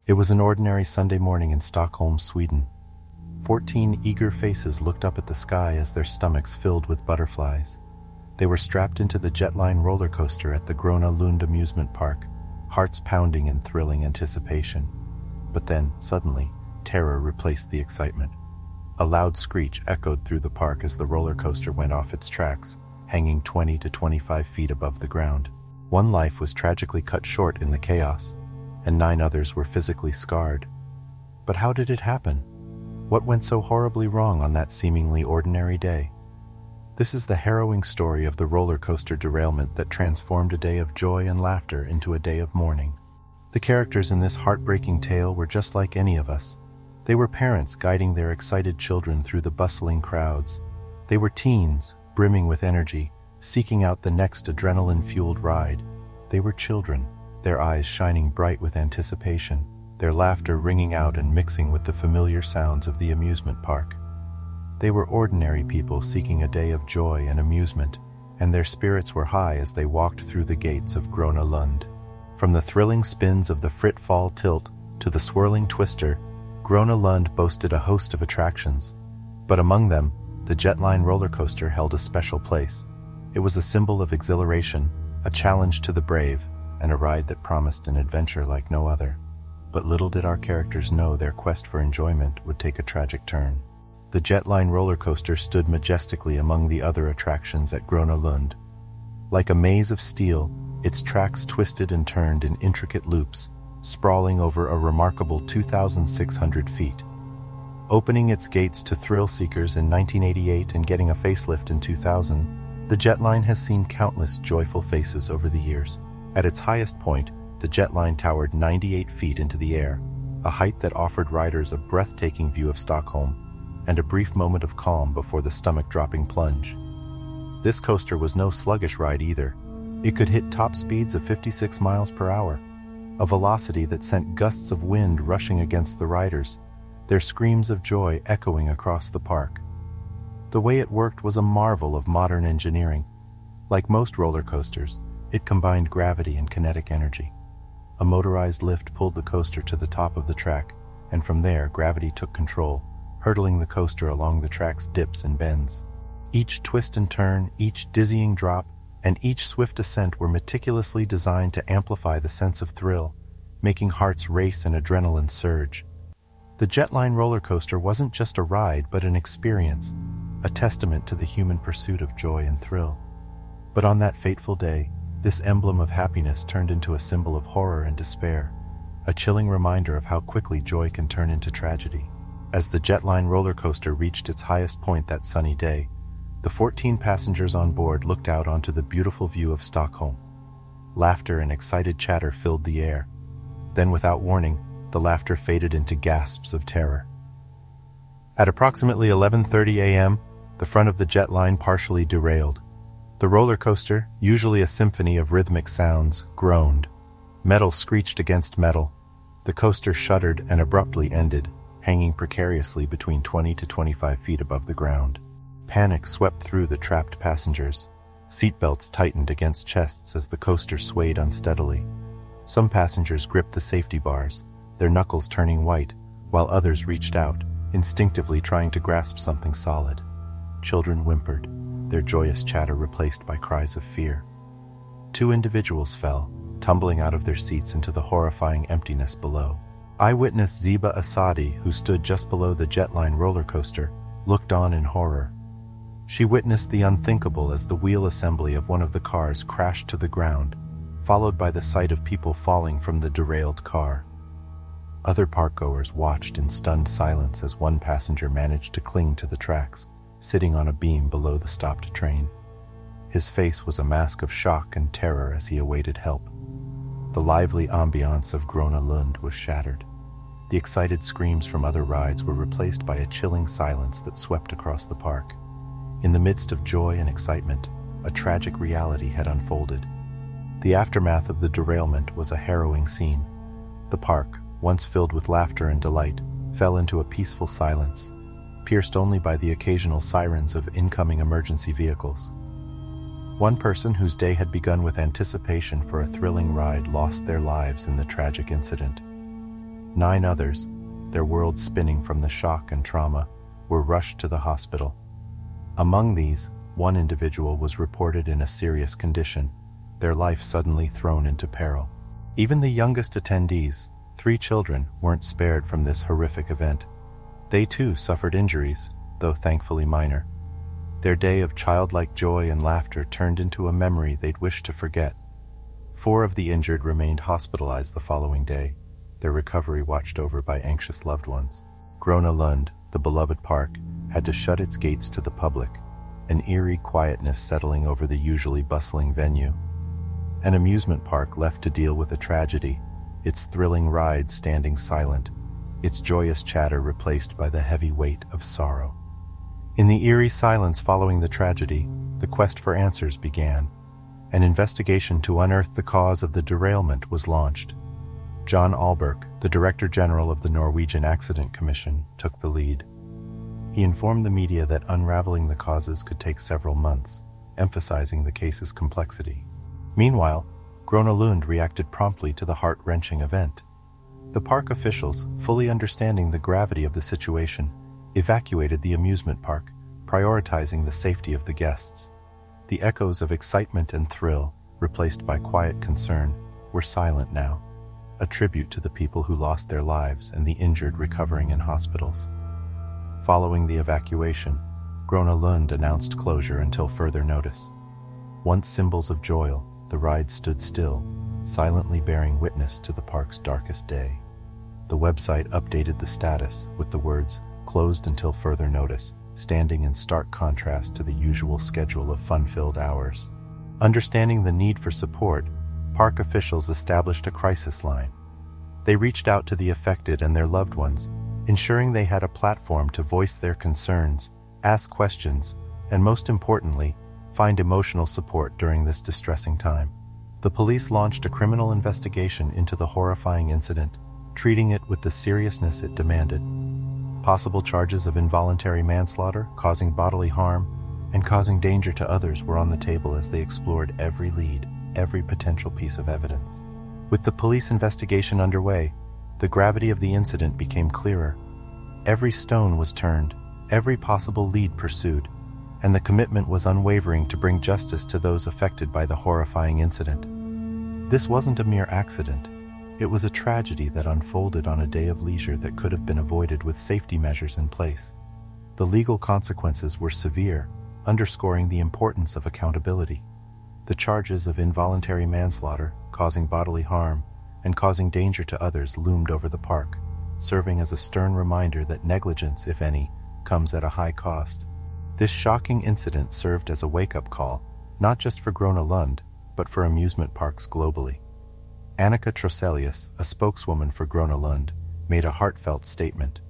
It was an ordinary Sunday morning in Stockholm, Sweden. 14 eager faces looked up at the sky as their stomachs filled with butterflies. They were strapped into the Jetline roller coaster at the Gröna Lund Amusement Park, hearts pounding in thrilling anticipation. But then, suddenly, terror replaced the excitement. A loud screech echoed through the park as the roller coaster went off its tracks, hanging 20 to 25 feet above the ground. One life was tragically cut short in the chaos, and 9 others were physically scarred. But how did it happen? What went so horribly wrong on that seemingly ordinary day? This is the harrowing story of the roller coaster derailment that transformed a day of joy and laughter into a day of mourning. The characters in this heartbreaking tale were just like any of us. They were parents guiding their excited children through the bustling crowds. They were teens, brimming with energy, seeking out the next adrenaline-fueled ride. They were children, their eyes shining bright with anticipation, their laughter ringing out and mixing with the familiar sounds of the amusement park. They were ordinary people seeking a day of joy and amusement, and their spirits were high as they walked through the gates of Gröna Lund. From the thrilling spins of the Fall tilt to the swirling twister, Gröna Lund boasted a host of attractions. But among them, the Jetline roller coaster held a special place. It was a symbol of exhilaration, a challenge to the brave, and a ride that promised an adventure like no other. But little did our characters know their quest for enjoyment would take a tragic turn. The Jetline roller coaster stood majestically among the other attractions at Gröna Lund. Like a maze of steel, its tracks twisted and turned in intricate loops, sprawling over a remarkable 2,600 feet. Opening its gates to thrill seekers in 1988 and getting a facelift in 2000, the Jetline has seen countless joyful faces over the years. At its highest point, the Jetline towered 98 feet into the air, a height that offered riders a breathtaking view of Stockholm and a brief moment of calm before the stomach-dropping plunge. This coaster was no sluggish ride either. It could hit top speeds of 56 miles per hour, a velocity that sent gusts of wind rushing against the riders, their screams of joy echoing across the park. The way it worked was a marvel of modern engineering. Like most roller coasters, it combined gravity and kinetic energy. A motorized lift pulled the coaster to the top of the track, and from there gravity took control, hurtling the coaster along the track's dips and bends. Each twist and turn, each dizzying drop, and each swift ascent were meticulously designed to amplify the sense of thrill, making hearts race and adrenaline surge. The Jetline roller coaster wasn't just a ride but an experience, a testament to the human pursuit of joy and thrill. But on that fateful day, this emblem of happiness turned into a symbol of horror and despair, a chilling reminder of how quickly joy can turn into tragedy. As the Jetline roller coaster reached its highest point that sunny day, the 14 passengers on board looked out onto the beautiful view of Stockholm. Laughter and excited chatter filled the air. Then, without warning, the laughter faded into gasps of terror. At approximately 11:30 a.m., the front of the Jetline partially derailed. The roller coaster, usually a symphony of rhythmic sounds, groaned. Metal screeched against metal. The coaster shuddered and abruptly ended, hanging precariously between 20 to 25 feet above the ground. Panic swept through the trapped passengers. Seatbelts tightened against chests as the coaster swayed unsteadily. Some passengers gripped the safety bars, their knuckles turning white, while others reached out, instinctively trying to grasp something solid. Children whimpered, their joyous chatter replaced by cries of fear. 2 individuals fell, tumbling out of their seats into the horrifying emptiness below. Eyewitness Ziba Asadi, who stood just below the Jetline roller coaster, looked on in horror. She witnessed the unthinkable as the wheel assembly of one of the cars crashed to the ground, followed by the sight of people falling from the derailed car. Other parkgoers watched in stunned silence as one passenger managed to cling to the tracks, sitting on a beam below the stopped train. His face was a mask of shock and terror as he awaited help. The lively ambiance of Gröna Lund was shattered. The excited screams from other rides were replaced by a chilling silence that swept across the park. In the midst of joy and excitement, a tragic reality had unfolded. The aftermath of the derailment was a harrowing scene. The park, once filled with laughter and delight, fell into a peaceful silence, pierced only by the occasional sirens of incoming emergency vehicles. One person whose day had begun with anticipation for a thrilling ride lost their lives in the tragic incident. 9 others, their worlds spinning from the shock and trauma, were rushed to the hospital. Among these, one individual was reported in a serious condition, their life suddenly thrown into peril. Even the youngest attendees, 3 children, weren't spared from this horrific event. They too suffered injuries, though thankfully minor. Their day of childlike joy and laughter turned into a memory they'd wish to forget. 4 of the injured remained hospitalized the following day, their recovery watched over by anxious loved ones. Gröna Lund, the beloved park, had to shut its gates to the public, an eerie quietness settling over the usually bustling venue. An amusement park left to deal with a tragedy, its thrilling rides standing silent, its joyous chatter replaced by the heavy weight of sorrow. In the eerie silence following the tragedy, the quest for answers began. An investigation to unearth the cause of the derailment was launched. John Alberg, the Director General of the Norwegian Accident Commission, took the lead. He informed the media that unraveling the causes could take several months, emphasizing the case's complexity. Meanwhile, Gröna Lund reacted promptly to the heart-wrenching event. The park officials, fully understanding the gravity of the situation, evacuated the amusement park, prioritizing the safety of the guests. The echoes of excitement and thrill, replaced by quiet concern, were silent now, a tribute to the people who lost their lives and the injured recovering in hospitals. Following the evacuation, Gröna Lund announced closure until further notice. Once symbols of joy, the ride stood still, silently bearing witness to the park's darkest day. The website updated the status with the words, "Closed until further notice," standing in stark contrast to the usual schedule of fun-filled hours. Understanding the need for support, park officials established a crisis line. They reached out to the affected and their loved ones, ensuring they had a platform to voice their concerns, ask questions, and most importantly, find emotional support during this distressing time. The police launched a criminal investigation into the horrifying incident, treating it with the seriousness it demanded. Possible charges of involuntary manslaughter, causing bodily harm, and causing danger to others were on the table as they explored every lead, every potential piece of evidence. With the police investigation underway, the gravity of the incident became clearer. Every stone was turned, every possible lead pursued, and the commitment was unwavering to bring justice to those affected by the horrifying incident. This wasn't a mere accident. It was a tragedy that unfolded on a day of leisure that could have been avoided with safety measures in place. The legal consequences were severe, underscoring the importance of accountability. The charges of involuntary manslaughter, causing bodily harm, and causing danger to others loomed over the park, serving as a stern reminder that negligence, if any, comes at a high cost. This shocking incident served as a wake-up call, not just for Gröna Lund, but for amusement parks globally. Annika Troselius, a spokeswoman for Gröna Lund, made a heartfelt statement.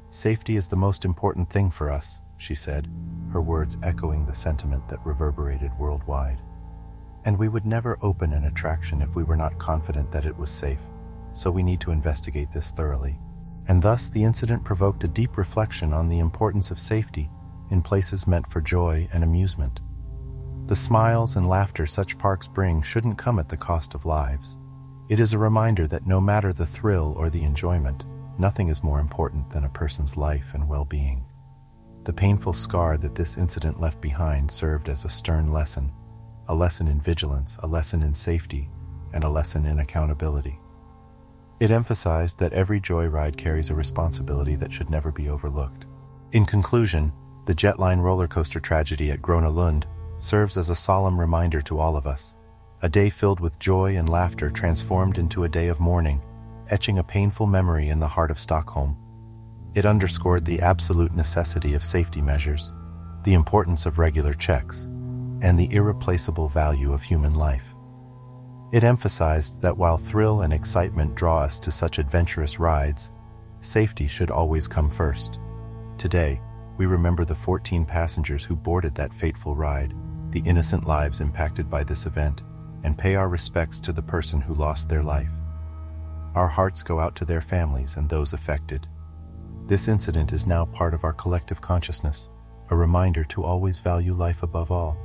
"Safety is the most important thing for us," she said, her words echoing the sentiment that reverberated worldwide. "And we would never open an attraction if we were not confident that it was safe, so we need to investigate this thoroughly." And thus the incident provoked a deep reflection on the importance of safety in places meant for joy and amusement. The smiles and laughter such parks bring shouldn't come at the cost of lives. It is a reminder that no matter the thrill or the enjoyment, nothing is more important than a person's life and well-being. The painful scar that this incident left behind served as a stern lesson, a lesson in vigilance, a lesson in safety, and a lesson in accountability. It emphasized that every joyride carries a responsibility that should never be overlooked. In conclusion, the Jetline roller coaster tragedy at Gröna Lund serves as a solemn reminder to all of us. A day filled with joy and laughter transformed into a day of mourning, etching a painful memory in the heart of Stockholm. It underscored the absolute necessity of safety measures, the importance of regular checks, and the irreplaceable value of human life. It emphasized that while thrill and excitement draw us to such adventurous rides, safety should always come first. Today, we remember the 14 passengers who boarded that fateful ride, the innocent lives impacted by this event, and pay our respects to the person who lost their life. Our hearts go out to their families and those affected. This incident is now part of our collective consciousness, a reminder to always value life above all.